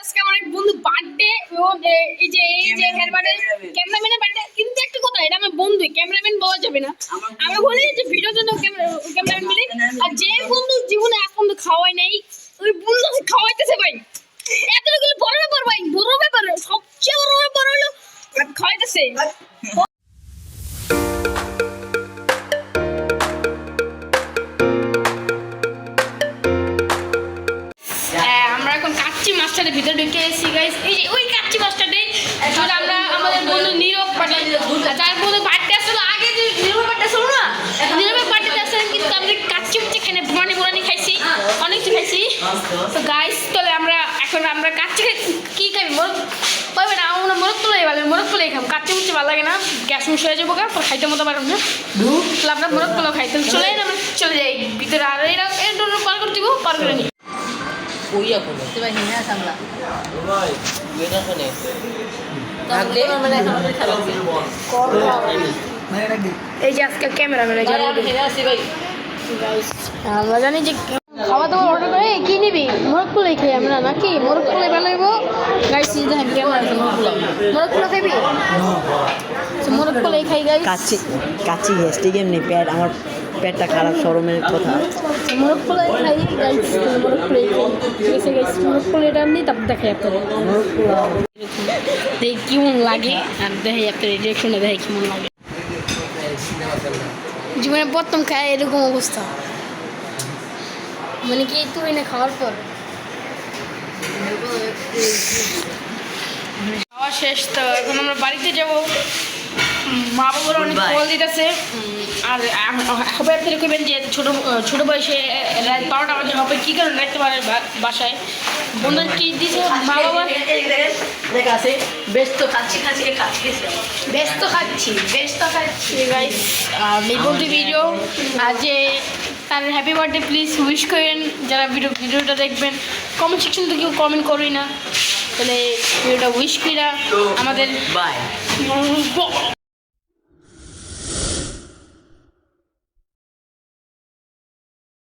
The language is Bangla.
আজকে আমার এক বন্ধু বার্থডে এই যে হেয়ারবার্ডের ক্যামেরাম্যানের বার্থডে, কিন্তু একটা কথা, এটা আমার বন্ধু, ক্যামেরাম্যান বলা যাবে না। আমি বলি যে ভিডিওর জন্য ক্যামেরাম্যান বলি। আর যে বন্ধু জীবনে এক বন্ধু খাওয়াই নাই, ওই বন্ধু খাওয়াইতেছে ভাই। এতগুলো বড় ব্যাপার ভাই, বড় ব্যাপার, সবচেয়ে বড় ব্যাপার হলো খাওয়াইতেছে। আমরা এখন কাচ্চি মাস্টারের ভিতরে ঢুকে এসেছি গাইস। এই যে ওই কাচ্চি মাস্টারটাই আসলে আমরা আমাদের বন্ধু নীরব পাটিল, যার বন্ধু বার্থডে আসলে আগে যে নীরবের বার্থডে ছিল না, নীরবের বার্থডে আসলে কিন্তু আমরা কাচ্চি মুচ্চি খেয়ে বোরানি খাইছি, অনেক কিছু খাইছি। তো গাইস তাহলে আমরা কাচ্চি কি খাই, মোরগ পাইবে না, আমরা মোরগ তোলাই ভালো, মোরগ তোলাই খাম। কাচ্চি মুচ্চি ভালো লাগে না, গ্যাস মুস হয়ে যাবো গা, খাইতে মতো পারব না। তাহলে আমরা মোরগ তোলাও খাই। তাহলে চলে যাই, আমরা চলে যাই ভিতরে। আর এটা পার করে দিব, পার করে নিই। Kuya ko. Diba hina samla? Right. Yun na kani. Agli naman na এই যে আজকে ক্যামেরাম্যান hina si bay. আমরা জানি যে খাওয়া দাওয়া অর্ডার করে কি নিবি, মোরগ পোলাই খাই আমরা, নাকি মোরগ পোলাই বানাইবো গাইস। দেখেন ক্যামেরা মোরগ পোলাই খাইবি, মোরগ পোলাই খাই গাইস। কাচ্চি গ্যাস্ট্রিক এমনি পেট, আমার পেটটা খারাপ, শরমের কথা। মোরগ পোলাই খাই গাইস, মোরগ পোলাই খাই। ঠিক আছে গাইস, মোরগ পোলাইটা নিই, তারপর দেখাই আপনাদের দেখি কেমন লাগে, আর দেখাই আপনাদের রিয়াকশনে দেখাই কেমন লাগে। জীবনে প্রথম খায় এরকম অবস্থা, মানে কি তুই না খাওয়ার পর খাওয়া শেষ। তো এখন আমরা বাড়িতে যাব। মা বাবার অনেক কল দিতেছে। আর হবে আপনারা কইবেন যে ছোট বয়সে রাত 12টা বাজে হবে, কী কারণে রাখতে পারে বাসায়? বন্ধু কি দিছে মা বাবা? দেখ আছে ব্যস্ত খাচ্ছি ব্যস্ত খাচ্ছি গাইস। এই বন্ধু ভিডিও আর যে তার হ্যাপি বার্থডে প্লিজ উইশ করেন, যারা ভিডিওটা দেখবেন। কমেন্ট সেকশন তো কেউ কমেন্ট করোই না, তাহলে ভিডিওটা উইশ করা আমাদের বাই।